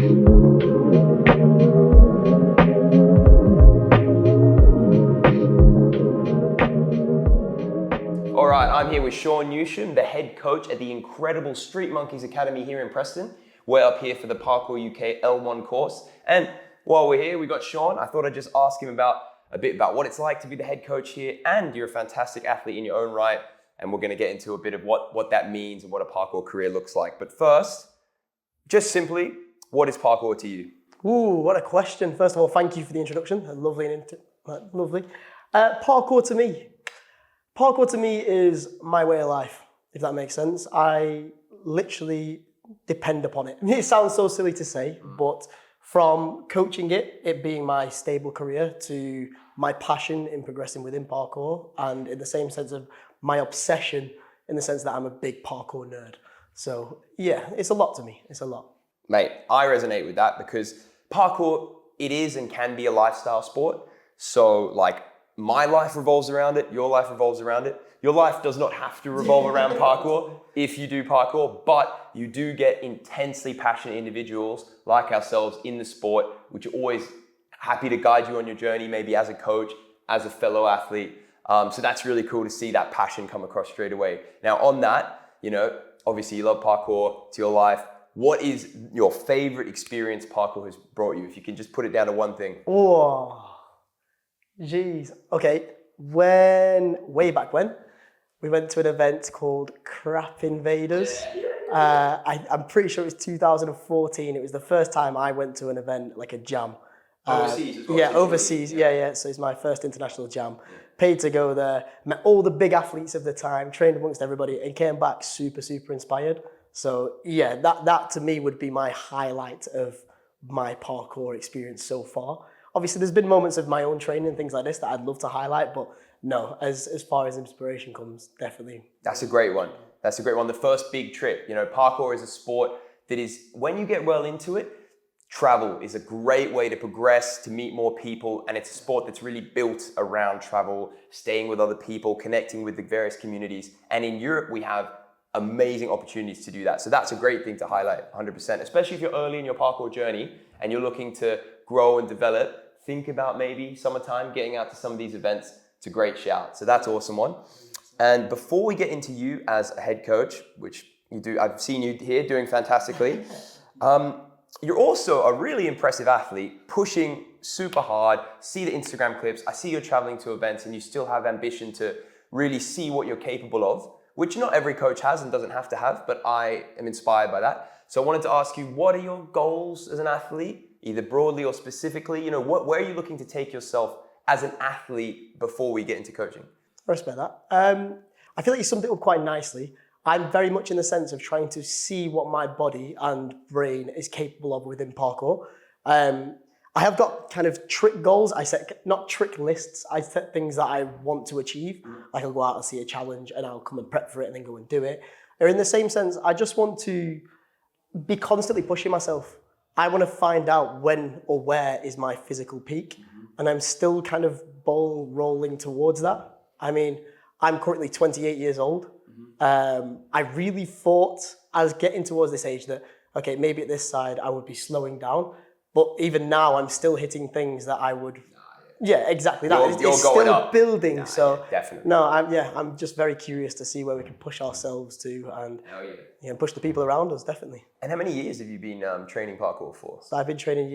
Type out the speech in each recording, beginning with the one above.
All right, I'm here with Sean Newsham, the head coach at the incredible Street Monkeys Academy here in Preston. We're up here for the Parkour UK L1 course. And while we're here, we got Sean. I thought I'd just ask him a bit about what it's like to be the head coach here. And you're a fantastic athlete in your own right. And we're gonna get into a bit of what that means and what a parkour career looks like. But first, just simply, what is parkour to you? Ooh, what a question. First of all, thank you for the introduction. Lovely. Parkour to me is my way of life, if that makes sense. I literally depend upon it. It sounds so silly to say, but from coaching it being my stable career, to my passion in progressing within parkour, and in the same sense of my obsession in the sense that I'm a big parkour nerd. So yeah, it's a lot to me. It's a lot. Mate, I resonate with that because parkour, it is and can be a lifestyle sport. So like, my life revolves around it, your life revolves around it. Your life does not have to revolve around parkour if you do parkour, but you do get intensely passionate individuals like ourselves in the sport, which are always happy to guide you on your journey, maybe as a coach, as a fellow athlete. So that's really cool to see that passion come across straight away. Now on that, obviously you love parkour, it's your life. What is your favorite experience parkour has brought you? If you can just put it down to one thing. Oh. Jeez. Okay. Way back when, we went to an event called Crap Invaders. I'm pretty sure it was 2014. It was the first time I went to an event, like a jam. Overseas as well? Yeah, overseas. Yeah. So it's my first international jam. Paid to go there, met all the big athletes of the time, trained amongst everybody, and came back super, super inspired. So yeah, that to me would be my highlight of my parkour experience so far. Obviously, there's been moments of my own training and things like this that I'd love to highlight, but no, as far as inspiration comes, definitely. That's a great one. The first big trip. Parkour is a sport that is, when you get well into it, travel is a great way to progress, to meet more people, and it's a sport that's really built around travel, staying with other people, connecting with the various communities. And in Europe, we have amazing opportunities to do that. So that's a great thing to highlight, 100%, especially if you're early in your parkour journey and you're looking to grow and develop. Think about maybe summertime, getting out to some of these events. It's a great shout. So that's an awesome one. And before we get into you as a head coach, which you do, I've seen you here doing fantastically. You're also a really impressive athlete, pushing super hard. See the Instagram clips. I see you're traveling to events and you still have ambition to really see what you're capable of, which not every coach has and doesn't have to have, but I am inspired by that. So I wanted to ask you, what are your goals as an athlete? Either broadly or specifically, where are you looking to take yourself as an athlete before we get into coaching? I respect that. I feel like you summed it up quite nicely. I'm very much in the sense of trying to see what my body and brain is capable of within parkour. I have got kind of trick goals. I set, not trick lists, I set things that I want to achieve. Like I'll go out and see a challenge and I'll come and prep for it and then go and do it. Or in the same sense, I just want to be constantly pushing myself. I want to find out when or where is my physical peak, and I'm still kind of ball rolling towards that. I mean, I'm currently 28 years old. I really thought I was getting towards this age that, okay, maybe at this side I would be slowing down, but even now I'm still hitting things that I would. Yeah, exactly. It's still up. Building. No, so definitely. No, I'm just very curious to see where we can push ourselves to and push the people around us, definitely. And how many years have you been training parkour for? So I've been training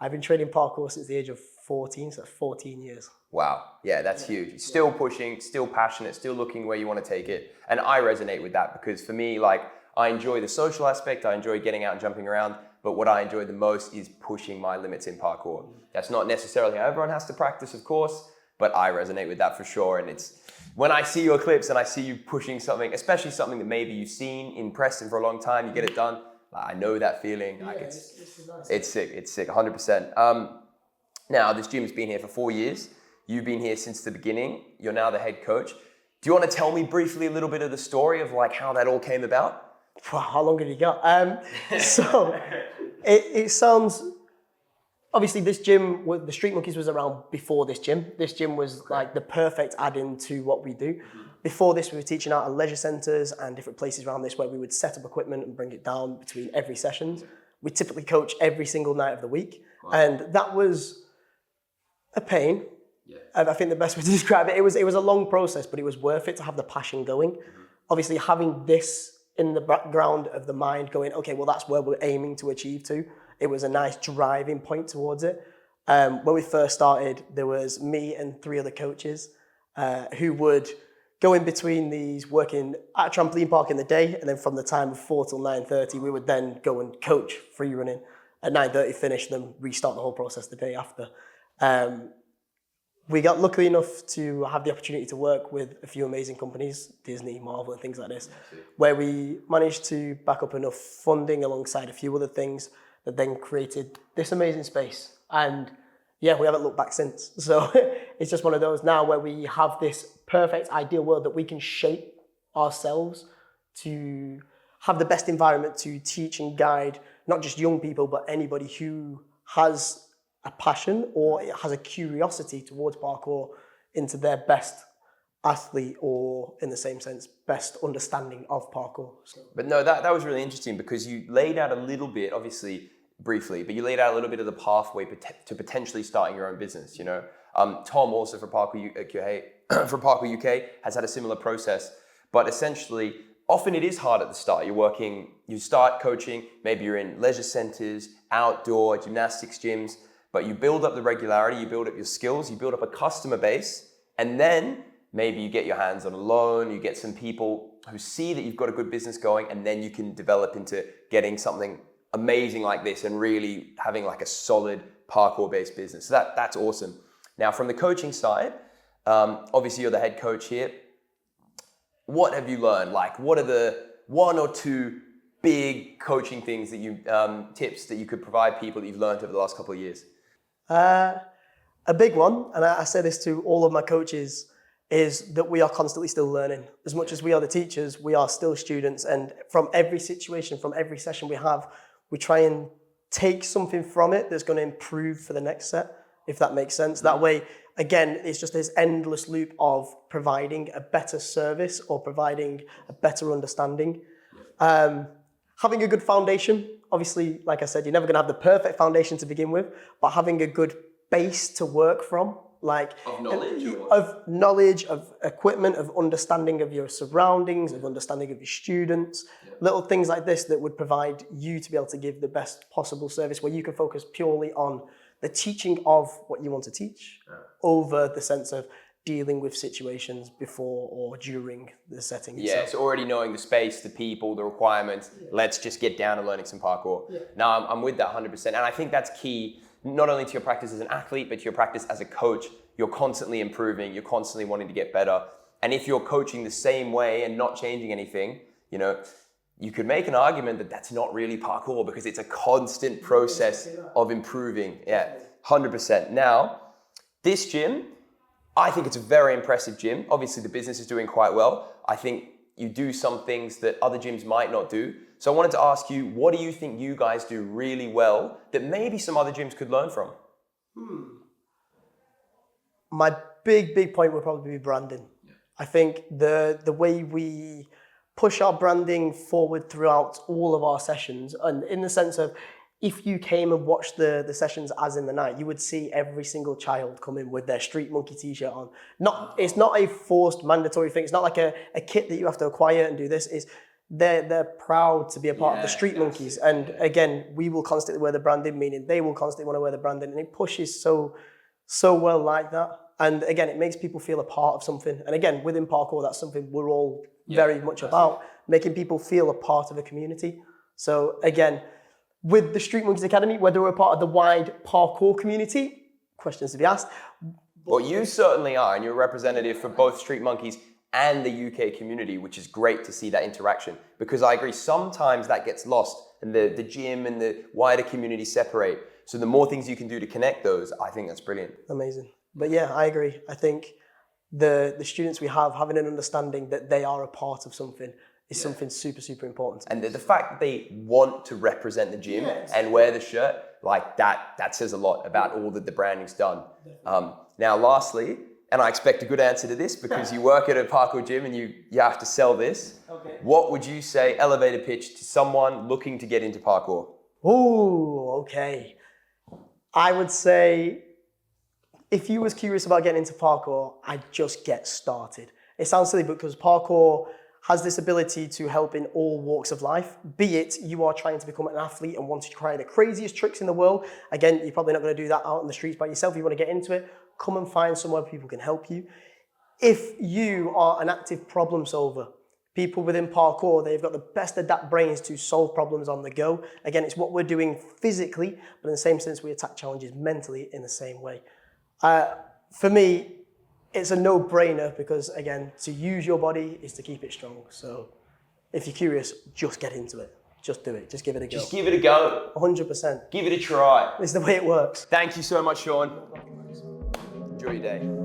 I've been training parkour since the age of 14, so 14 years. Wow. Yeah, that's huge. Still pushing, still passionate, still looking where you want to take it. And I resonate with that because for me, I enjoy the social aspect. I enjoy getting out and jumping around. But what I enjoy the most is pushing my limits in parkour. That's not necessarily how everyone has to practice, of course, but I resonate with that for sure. And it's when I see your clips and I see you pushing something, especially something that maybe you've seen in Preston for a long time, you get it done. I know that feeling. Yeah, it's sick, 100%. Now, this gym's been here for 4 years. You've been here since the beginning. You're now the head coach. Do you want to tell me briefly a little bit of the story of how that all came about? How long have you got? So it sounds, obviously this gym, the Street Monkeys was around before this gym. This gym was the perfect add-in to what we do. Before this, we were teaching out at leisure centres and different places around this where we would set up equipment and bring it down between every sessions. We typically coach every single night of the week. Wow. And that was a pain. Yeah. I think the best way to describe it, it was a long process, but it was worth it to have the passion going. Mm-hmm. Obviously, having this in the background of the mind going, okay, well, that's where we're aiming to achieve to. It was a nice driving point towards it. When we first started, there was me and 3 other coaches who would go in between these, working at a trampoline park in the day, and then from the time of 4 till 9:30, we would then go and coach free running. At 9:30, finish, then restart the whole process the day after. We got lucky enough to have the opportunity to work with a few amazing companies, Disney, Marvel, and things like this, where we managed to back up enough funding alongside a few other things that then created this amazing space. And yeah, we haven't looked back since. So it's just one of those now where we have this perfect ideal world that we can shape ourselves to have the best environment to teach and guide, not just young people, but anybody who has a passion or has a curiosity towards parkour into their best athlete, or in the same sense, best understanding of parkour. So. But no, that was really interesting because you laid out a little bit, obviously briefly, but you laid out a little bit of the pathway to potentially starting your own business, you know. Tom also for Parkour UK has had a similar process, but essentially often it is hard at the start. You start coaching, maybe you're in leisure centers, outdoor gymnastics gyms, but you build up the regularity, you build up your skills, you build up a customer base, and then maybe you get your hands on a loan, you get some people who see that you've got a good business going, and then you can develop into getting something amazing like this and really having like a solid parkour-based business. So that's awesome. Now, from the coaching side, obviously you're the head coach here. What have you learned? Like, what are the 1 or 2 big coaching things that you tips that you could provide people that you've learned over the last couple of years? A big one, and I say this to all of my coaches, is that we are constantly still learning. As much as we are the teachers, we are still students, and from every situation, from every session we have, we try and take something from it that's going to improve for the next set, if that makes sense. That way, again, it's just this endless loop of providing a better service or providing a better understanding. Having a good foundation, obviously, like I said, you're never going to have the perfect foundation to begin with, but having a good base to work from, like of knowledge, of equipment, of understanding of your surroundings, of understanding of your students, little things like this that would provide you to be able to give the best possible service, where you can focus purely on the teaching of what you want to teach over the sense of dealing with situations before or during the setting itself. Yeah, so already knowing the space, the people, the requirements, let's just get down to learning some parkour. Yeah. Now, I'm with that 100%. And I think that's key, not only to your practice as an athlete, but to your practice as a coach. You're constantly improving, you're constantly wanting to get better. And if you're coaching the same way and not changing anything, you know, you could make an argument that that's not really parkour because it's a constant process of improving. Yeah, 100%. Now, this gym, I think it's a very impressive gym. Obviously, the business is doing quite well. I think you do some things that other gyms might not do. So I wanted to ask you, what do you think you guys do really well that maybe some other gyms could learn from? My big point would probably be branding. Yeah. I think the way we push our branding forward throughout all of our sessions, and in the sense of, if you came and watched the sessions as in the night, you would see every single child come in with their Street Monkey t-shirt on. It's not a forced mandatory thing. It's not like a kit that you have to acquire and do this. They're proud to be a part of the Street Monkeys. And again, we will constantly wear the branding, meaning they will constantly want to wear the branding, and it pushes so well like that. And again, it makes people feel a part of something. And again, within parkour, that's something we're all very much about, making people feel a part of a community. So again, with the Street Monkeys Academy, whether we're part of the wide parkour community, questions to be asked. Well, you certainly are, and you're a representative for both Street Monkeys and the UK community, which is great to see that interaction, because I agree, sometimes that gets lost and the gym and the wider community separate. So the more things you can do to connect those, I think that's brilliant. Amazing. But yeah, I agree. I think the students we have, having an understanding that they are a part of something is something super important. And the fact that they want to represent the gym and wear the shirt, like that says a lot about all that the branding's done. Now, lastly, and I expect a good answer to this because you work at a parkour gym and you have to sell this. Okay. What would you say, elevator pitch, to someone looking to get into parkour? Oh, okay. I would say if you was curious about getting into parkour, I'd just get started. It sounds silly because parkour has this ability to help in all walks of life, be it you are trying to become an athlete and want to try the craziest tricks in the world. Again, you're probably not going to do that out in the streets by yourself. If you want to get into it, come and find somewhere people can help you. If you are an active problem solver, people within parkour, they've got the best adapt brains to solve problems on the go. Again, it's what we're doing physically, but in the same sense, we attack challenges mentally in the same way. For me, it's a no-brainer because, again, to use your body is to keep it strong. So if you're curious, just get into it. Just do it. Just give it a go. Just give it a go. 100%. Give it a try. It's the way it works. Thank you so much, Sean. Enjoy your day.